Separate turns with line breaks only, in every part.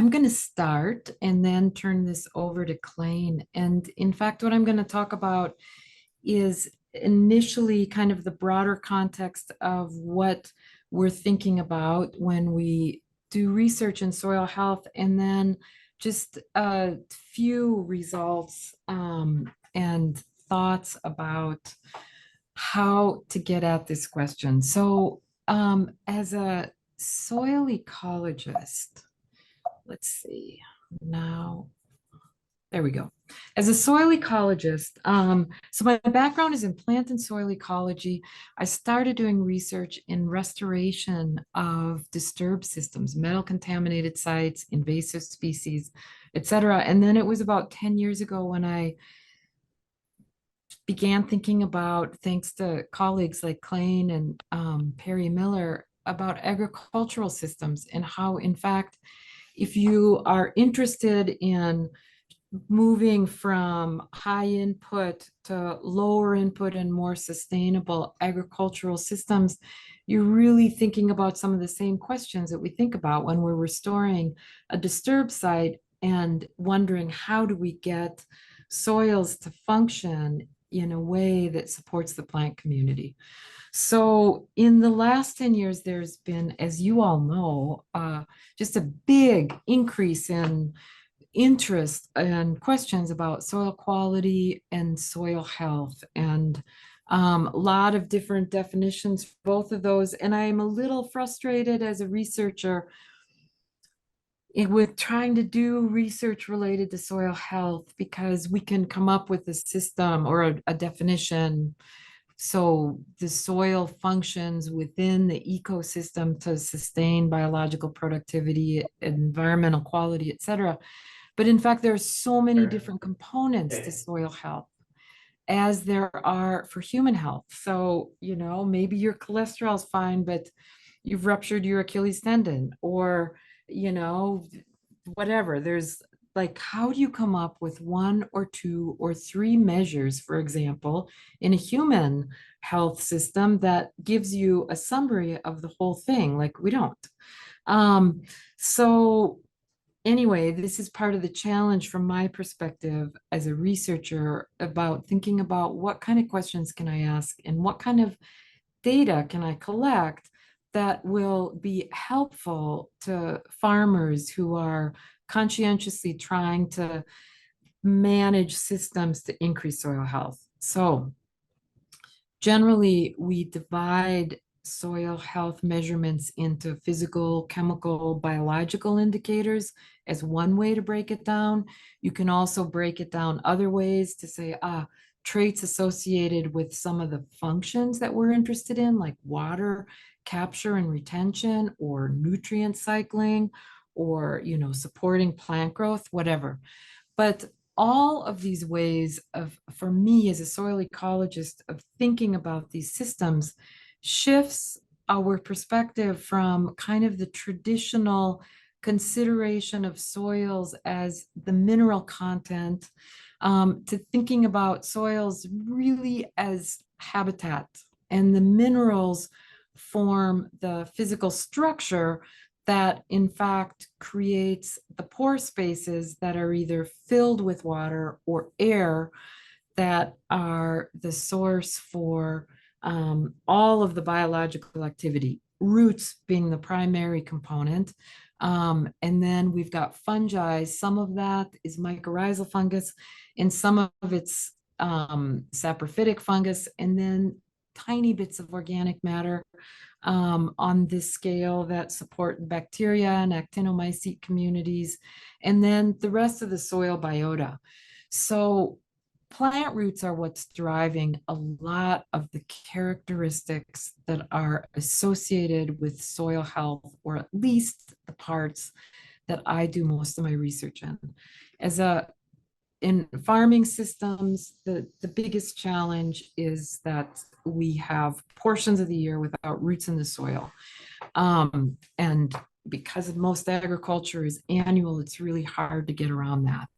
I'm going to start and then turn this over to Clain. And in fact, what I'm going to talk about is initially kind of the broader context of what we're thinking about when we do research in soil health, and then just a few results and thoughts about how to get at this question. So, as a soil ecologist, let's see now. There we go. As a soil ecologist, so my background is in plant and soil ecology. I started doing research in restoration of disturbed systems, metal contaminated sites, invasive species, et cetera. And then it was about 10 years ago when I began thinking about, thanks to colleagues like Clain and Perry Miller, about agricultural systems and how, in fact, if you are interested in moving from high input to lower input and more sustainable agricultural systems, you're really thinking about some of the same questions that we think about when we're restoring a disturbed site and wondering how do we get soils to function in a way that supports the plant community. So in the last 10 years, there's been, as you all know, just a big increase in interest and questions about soil quality and soil health, and a lot of different definitions, both of those. And I'm a little frustrated as a researcher with trying to do research related to soil health, because we can come up with a system or a definition. So the soil functions within the ecosystem to sustain biological productivity, environmental quality, et cetera. But in fact, there are so many different components to soil health as there are for human health. So, maybe your cholesterol is fine, but you've ruptured your Achilles tendon, or, whatever. There's like, how do you come up with one or two or three measures, for example, in a human health system that gives you a summary of the whole thing? Like, we don't. So anyway, this is part of the challenge from my perspective as a researcher, about thinking about what kind of questions can I ask and what kind of data can I collect that will be helpful to farmers who are conscientiously trying to manage systems to increase soil health. So generally, we divide soil health measurements into physical, chemical, biological indicators as one way to break it down. You can also break it down other ways to say, traits associated with some of the functions that we're interested in, like water capture and retention, or nutrient cycling, or, supporting plant growth, whatever. But all of these ways of, for me as a soil ecologist, of thinking about these systems shifts our perspective from kind of the traditional consideration of soils as the mineral content, to thinking about soils really as habitat, and the minerals form the physical structure that in fact creates the pore spaces that are either filled with water or air, that are the source for all of the biological activity, roots being the primary component. And then we've got fungi. Some of that is mycorrhizal fungus, and some of it's saprophytic fungus, and then tiny bits of organic matter on this scale that support bacteria and actinomycete communities, and then the rest of the soil biota. So plant roots are what's driving a lot of the characteristics that are associated with soil health, or at least the parts that I do most of my research in. In farming systems, the biggest challenge is that we have portions of the year without roots in the soil. And because most agriculture is annual, it's really hard to get around that.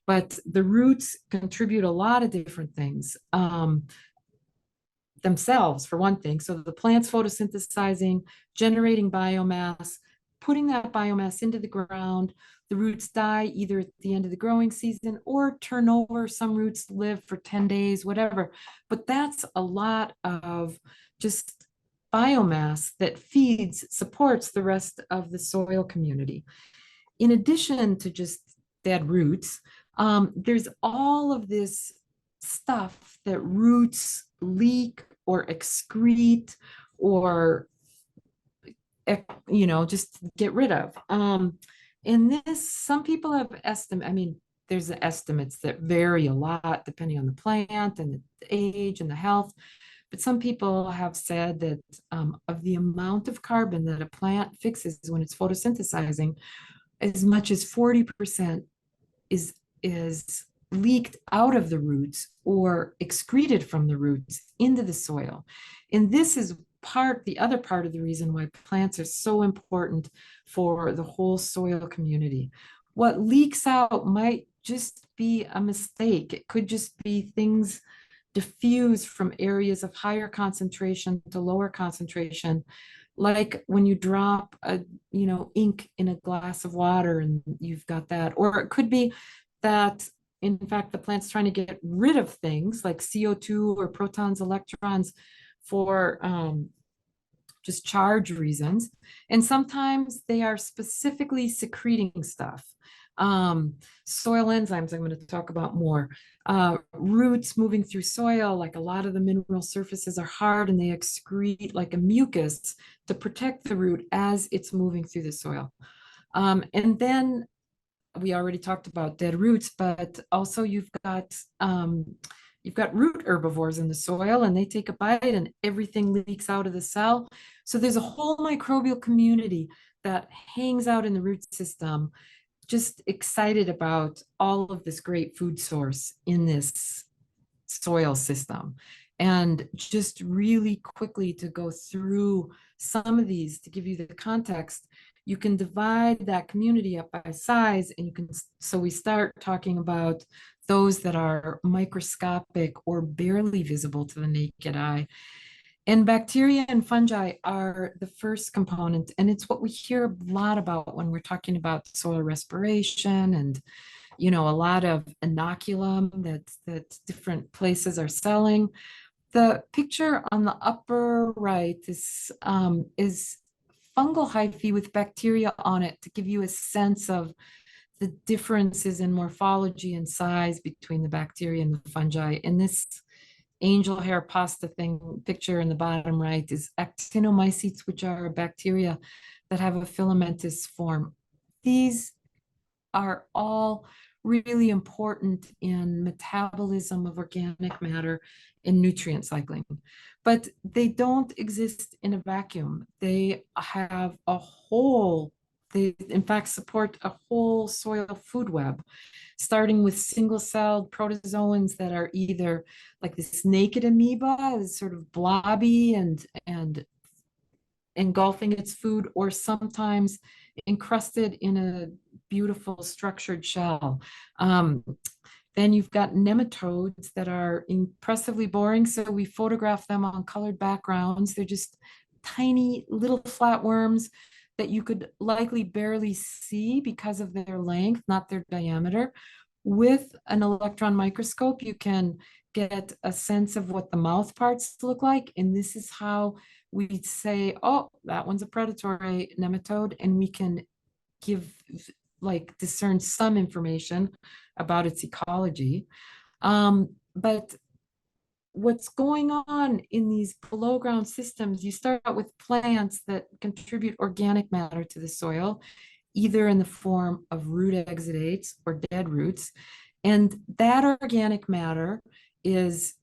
But the roots contribute a lot of different things themselves, for one thing. So the plant's photosynthesizing, generating biomass, putting that biomass into the ground. The roots die either at the end of the growing season or turn over. Some roots live for 10 days, whatever. But that's a lot of just biomass that feeds, supports the rest of the soil community. In addition to just dead roots, there's all of this stuff that roots leak or excrete or just get rid of. And this, some people have estimate, I mean, there's estimates that vary a lot depending on the plant and the age and the health. But some people have said that of the amount of carbon that a plant fixes when it's photosynthesizing, as much as 40% is leaked out of the roots or excreted from the roots into the soil. And this is the other part of the reason why plants are so important for the whole soil community. What leaks out might just be a mistake. It could just be things diffuse from areas of higher concentration to lower concentration, like when you drop ink in a glass of water and you've got that. Or it could be that in fact the plant's trying to get rid of things like CO2 or protons, electrons for just charge reasons. And sometimes they are specifically secreting stuff. Soil enzymes, I'm going to talk about more. Roots moving through soil, like a lot of the mineral surfaces are hard and they excrete like a mucus to protect the root as it's moving through the soil. And then we already talked about dead roots, but also you've got root herbivores in the soil and they take a bite and everything leaks out of the cell. So there's a whole microbial community that hangs out in the root system, just excited about all of this great food source in this soil system. And just really quickly to go through some of these to give you the context, you can divide that community up by size and you can, so we start talking about those that are microscopic or barely visible to the naked eye. And bacteria and fungi are the first component, and it's what we hear a lot about when we're talking about soil respiration and a lot of inoculum that different places are selling. The picture on the upper right is fungal hyphae with bacteria on it to give you a sense of the differences in morphology and size between the bacteria and the fungi. And this angel hair pasta picture in the bottom right is actinomycetes, which are bacteria that have a filamentous form. These are all really important in metabolism of organic matter and nutrient cycling, but they don't exist in a vacuum. They have they in fact support a whole soil food web, starting with single-celled protozoans that are either like this naked amoeba, is sort of blobby and engulfing its food, or sometimes encrusted in a beautiful structured shell. Then you've got nematodes that are impressively boring. So we photograph them on colored backgrounds. They're just tiny little flatworms that you could likely barely see because of their length, not their diameter. With an electron microscope, you can get a sense of what the mouth parts look like. And this is how we say, oh, that one's a predatory nematode. And we can discern some information about its ecology. But what's going on in these below ground systems, you start out with plants that contribute organic matter to the soil, either in the form of root exudates or dead roots. And that organic matter is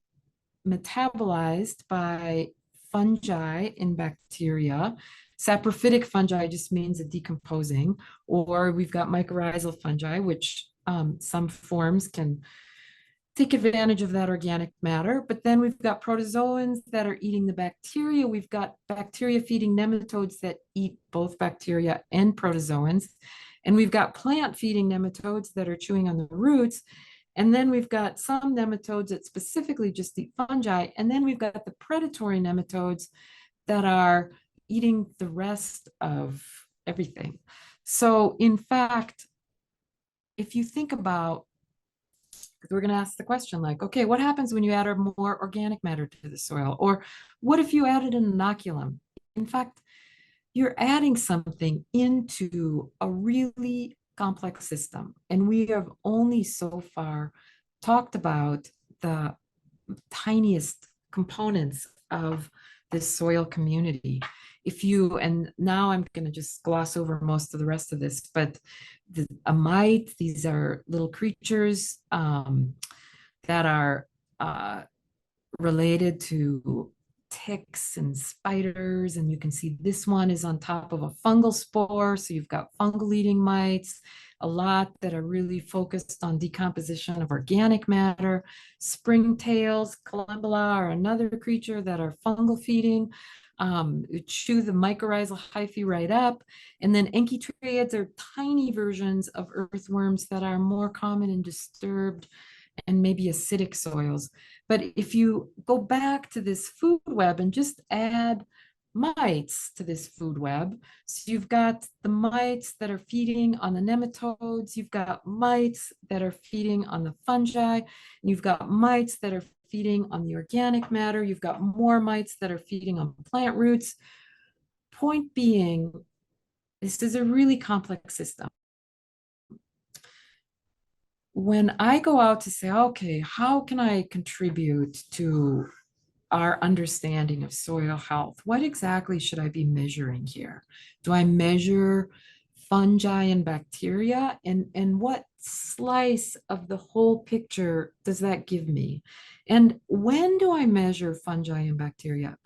metabolized by fungi and bacteria. Saprophytic fungi just means a decomposing, or we've got mycorrhizal fungi, which some forms can take advantage of that organic matter. But then we've got protozoans that are eating the bacteria. We've got bacteria feeding nematodes that eat both bacteria and protozoans. And we've got plant feeding nematodes that are chewing on the roots. And then we've got some nematodes that specifically just eat fungi. And then we've got the predatory nematodes that are eating the rest of everything. So in fact, if you think about, we're going to ask the question like, okay, what happens when you add more organic matter to the soil? Or what if you added an inoculum? In fact, you're adding something into a really complex system. And we have only so far talked about the tiniest components of this soil community. If you, and now I'm going to just gloss over most of the rest of this, but a mite, these are little creatures that are related to ticks and spiders. And you can see this one is on top of a fungal spore. So you've got fungal eating mites, a lot that are really focused on decomposition of organic matter. Springtails, Collembola are another creature that are fungal feeding. Chew the mycorrhizal hyphae right up. And then enchytraeids are tiny versions of earthworms that are more common in disturbed and maybe acidic soils. But if you go back to this food web and just add mites to this food web, so you've got the mites that are feeding on the nematodes, you've got mites that are feeding on the fungi, and you've got mites that are feeding on the organic matter, you've got more mites that are feeding on plant roots. Point being, this is a really complex system. When I go out to say, okay, how can I contribute to our understanding of soil health? What exactly should I be measuring here? Do I measure fungi and bacteria? And what slice of the whole picture does that give me? And when do I measure fungi and bacteria?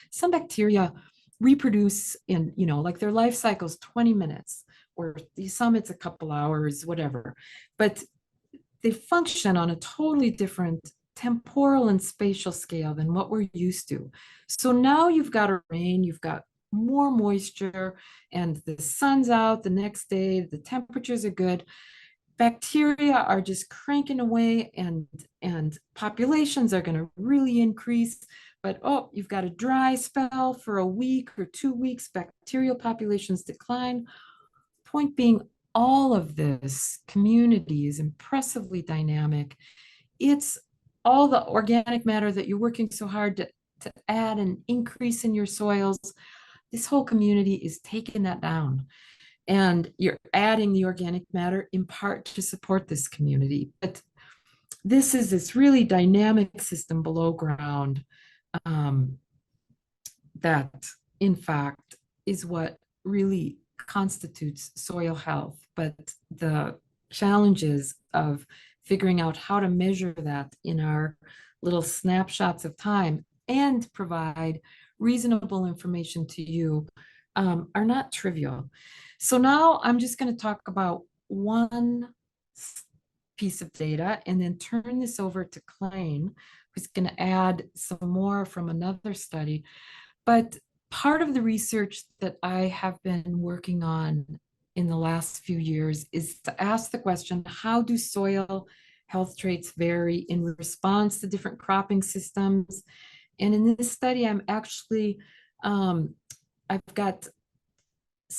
Some bacteria reproduce in, like their life cycle is 20 minutes, or some it's a couple hours, whatever. But they function on a totally different temporal and spatial scale than what we're used to. So now you've got a rain, you've got more moisture, and the sun's out the next day, the temperatures are good. Bacteria are just cranking away, and populations are going to really increase. But oh, you've got a dry spell for a week or 2 weeks, bacterial populations decline. Point being, all of this community is impressively dynamic. It's all the organic matter that you're working so hard to add and increase in your soils. This whole community is taking that down. And you're adding the organic matter in part to support this community. But this is this really dynamic system below ground that, in fact, is what really constitutes soil health. But the challenges of figuring out how to measure that in our little snapshots of time and provide reasonable information to you are not trivial. So now I'm just going to talk about one piece of data and then turn this over to Clain, who's going to add some more from another study. But part of the research that I have been working on in the last few years is to ask the question, how do soil health traits vary in response to different cropping systems? And in this study, I'm actually, I've got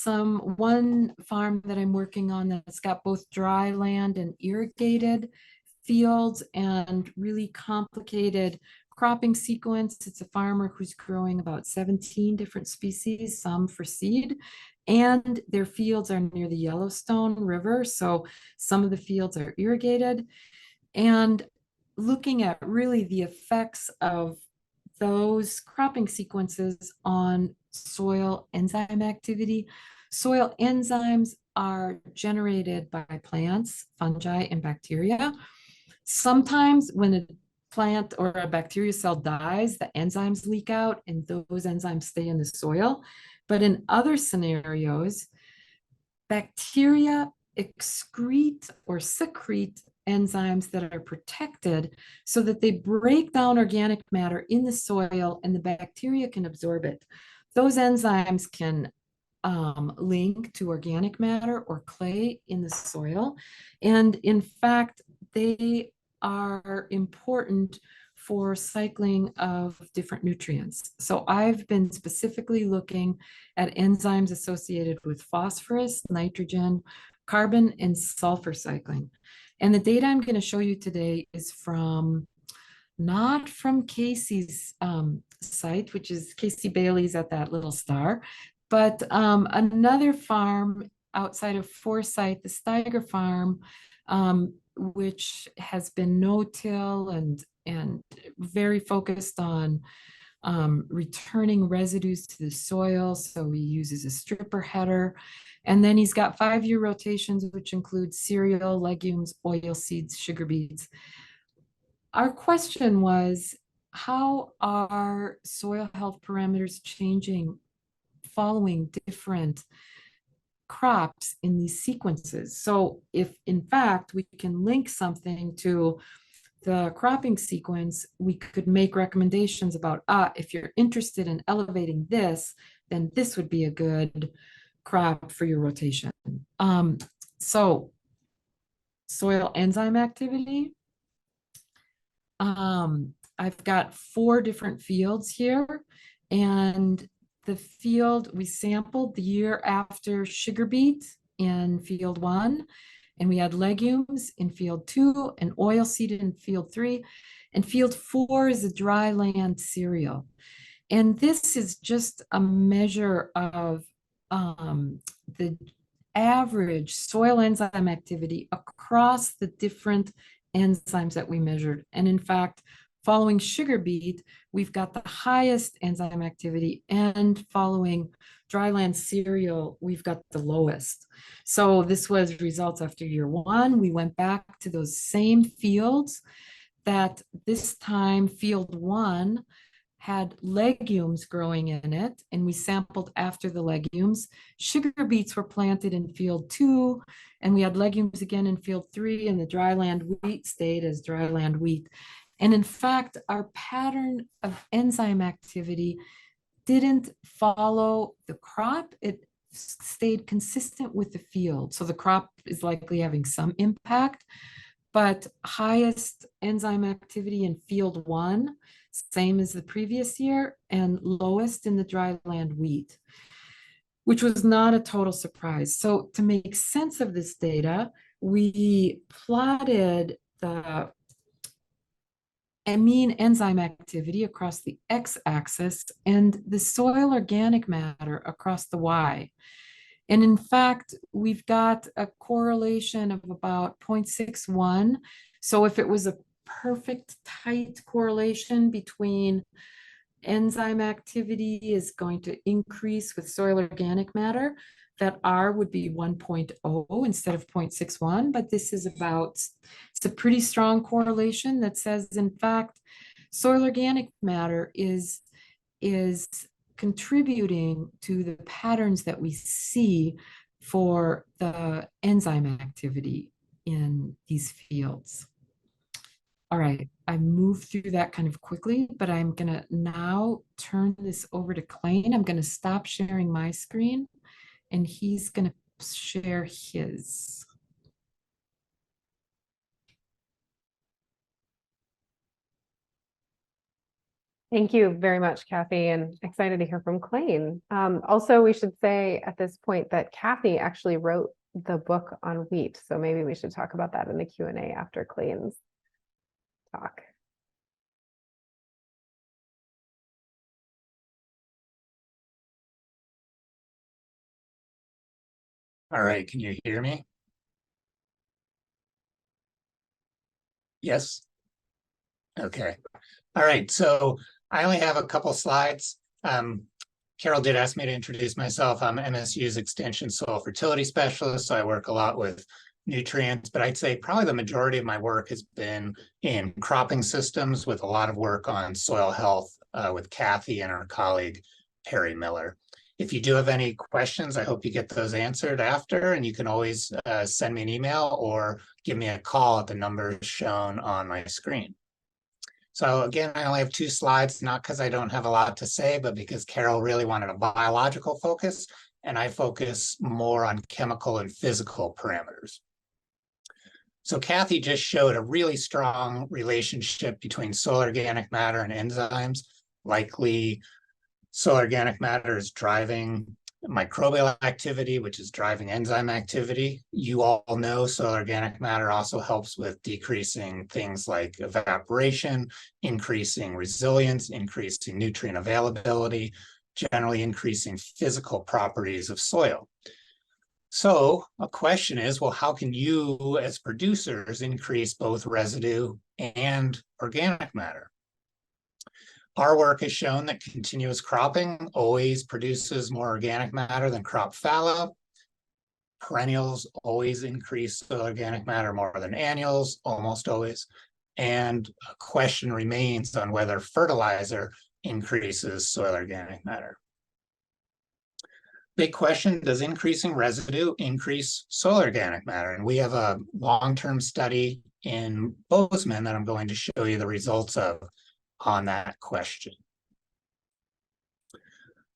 one farm that I'm working on that's got both dry land and irrigated fields and really complicated cropping sequence. It's a farmer who's growing about 17 different species, some for seed, and their fields are near the Yellowstone River. So some of the fields are irrigated, and looking at really the effects of those cropping sequences on soil enzyme activity. Soil enzymes are generated by plants, fungi, and bacteria. Sometimes when a plant or a bacteria cell dies, the enzymes leak out and those enzymes stay in the soil. But in other scenarios, bacteria excrete or secrete enzymes that are protected so that they break down organic matter in the soil and the bacteria can absorb it. Those enzymes can link to organic matter or clay in the soil. And in fact, they are important for cycling of different nutrients. So I've been specifically looking at enzymes associated with phosphorus, nitrogen, carbon, and sulfur cycling. And the data I'm going to show you today is from not from Casey's site, which is Casey Bailey's at that little star, but another farm outside of Forsyth, the Steiger farm, which has been no-till and very focused on returning residues to the soil. So he uses a stripper header. And then he's got 5-year rotations, which include cereal, legumes, oil seeds, sugar beets. Our question was, how are soil health parameters changing following different crops in these sequences? So if in fact we can link something to the cropping sequence, we could make recommendations about, if you're interested in elevating this, then this would be a good crop for your rotation. So soil enzyme activity. I've got 4 different fields here, and the field we sampled the year after sugar beet in field 1, and we had legumes in field 2 and oilseed in field 3, and field 4 is a dry land cereal. And this is just a measure of the average soil enzyme activity across the different enzymes that we measured. And in fact, following sugar beet, we've got the highest enzyme activity, and following dryland cereal, we've got the lowest. So this was results after year 1. We went back to those same fields that this time field 1 had legumes growing in it, and we sampled after the legumes. Sugar beets were planted in field 2, and we had legumes again in field 3, and the dryland wheat stayed as dryland wheat. And in fact, our pattern of enzyme activity didn't follow the crop. It stayed consistent with the field. So the crop is likely having some impact, but highest enzyme activity in field 1, same as the previous year, and lowest in the dryland wheat, which was not a total surprise. So to make sense of this data, we plotted the mean enzyme activity across the x-axis and the soil organic matter across the y. And in fact, we've got a correlation of about 0.61. So if it was a perfect tight correlation between enzyme activity is going to increase with soil organic matter, that R would be 1.0 instead of 0.61. But this is about, it's a pretty strong correlation that says, in fact, soil organic matter is contributing to the patterns that we see for the enzyme activity in these fields. All right, I moved through that kind of quickly, but I'm gonna now turn this over to Clain. I'm gonna stop sharing my screen and he's gonna share his.
Thank you very much, Cathy, and excited to hear from Clain. Also, we should say at this point that Cathy actually wrote the book on wheat, so maybe we should talk about that in the Q&A after Clain's talk.
All right, can you hear me? Yes? Okay. All right, so I only have a couple slides. Carol did ask me to introduce myself. I'm MSU's Extension Soil Fertility Specialist, so I work a lot with nutrients, but I'd say probably the majority of my work has been in cropping systems with a lot of work on soil health with Cathy and our colleague, Perry Miller. If you do have any questions, I hope you get those answered after, and you can always send me an email or give me a call at the numbers shown on my screen. So again, I only have 2 slides, not because I don't have a lot to say, but because Carol really wanted a biological focus, and I focus more on chemical and physical parameters. So Cathy just showed a really strong relationship between soil organic matter and enzymes. Likely soil organic matter is driving microbial activity, which is driving enzyme activity. You all know soil organic matter also helps with decreasing things like evaporation, increasing resilience, increasing nutrient availability, generally increasing physical properties of soil. So a question is, well, how can you as producers increase both residue and organic matter? Our work has shown that continuous cropping always produces more organic matter than crop fallow. Perennials always increase soil organic matter more than annuals, almost always. And a question remains on whether fertilizer increases soil organic matter. Big question, does increasing residue increase soil organic matter? And we have a long-term study in Bozeman that I'm going to show you the results of on that question.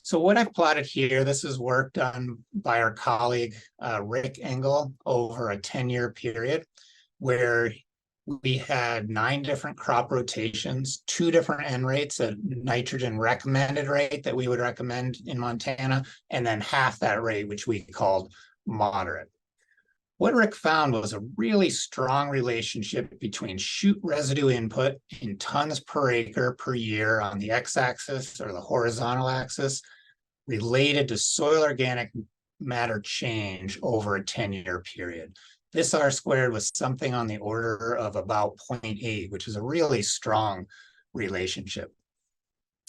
So what I've plotted here, this is work done by our colleague, Rick Engel, over a 10-year period, where we had 9 different crop rotations, 2 different N rates, a nitrogen recommended rate that we would recommend in Montana, and then half that rate, which we called moderate. What Rick found was a really strong relationship between shoot residue input in tons per acre per year on the x-axis or the horizontal axis related to soil organic matter change over a 10-year period. This R squared was something on the order of about 0.8, which is a really strong relationship.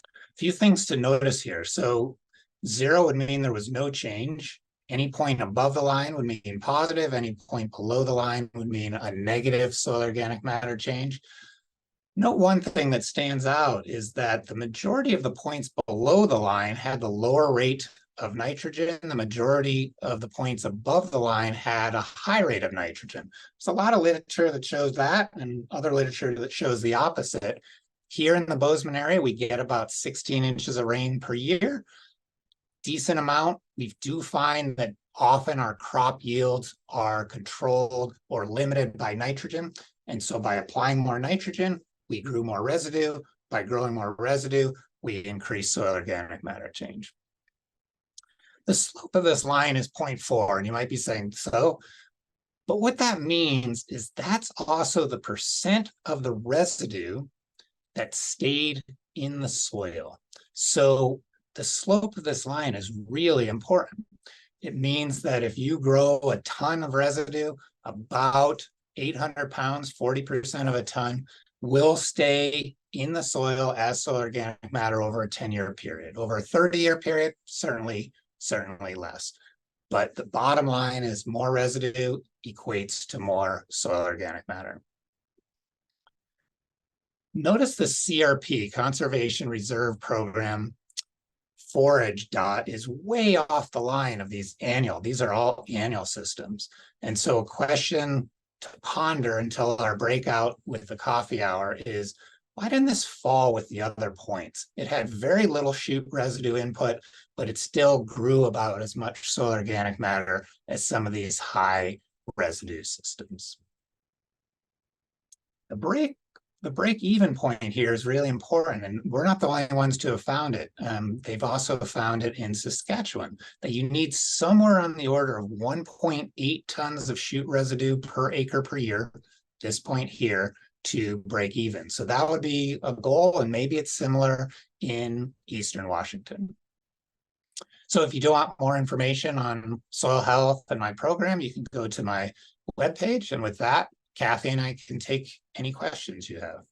A few things to notice here. So 0 would mean there was no change. Any point above the line would mean positive. Any point below the line would mean a negative soil organic matter change. Note one thing that stands out is that the majority of the points below the line had the lower rate of nitrogen. The majority of the points above the line had a high rate of nitrogen. There's a lot of literature that shows that and other literature that shows the opposite. Here in the Bozeman area, we get about 16 inches of rain per year. Decent amount. We do find that often our crop yields are controlled or limited by nitrogen. And so by applying more nitrogen, we grew more residue. By growing more residue, we increase soil organic matter change. The slope of this line is 0.4, and you might be saying, so? But what that means is that's also the percent of the residue that stayed in the soil. So the slope of this line is really important. It means that if you grow a ton of residue, about 800 pounds, 40% of a ton, will stay in the soil as soil organic matter over a 10-year period. Over a 30-year period, certainly less. But the bottom line is more residue equates to more soil organic matter. Notice the CRP, Conservation Reserve Program, forage dot is way off the line of these annual. These are all annual systems. And so a question to ponder until our breakout with the coffee hour is, why didn't this fall with the other points? It had very little shoot residue input, but it still grew about as much soil organic matter as some of these high residue systems. The break-even point here is really important, and we're not the only ones to have found it. They've also found it in Saskatchewan, that you need somewhere on the order of 1.8 tons of shoot residue per acre per year, this point here, to break even. So that would be a goal, and maybe it's similar in Eastern Washington. So if you do want more information on soil health and my program, you can go to my webpage, and with that, Cathy and I can take any questions you have.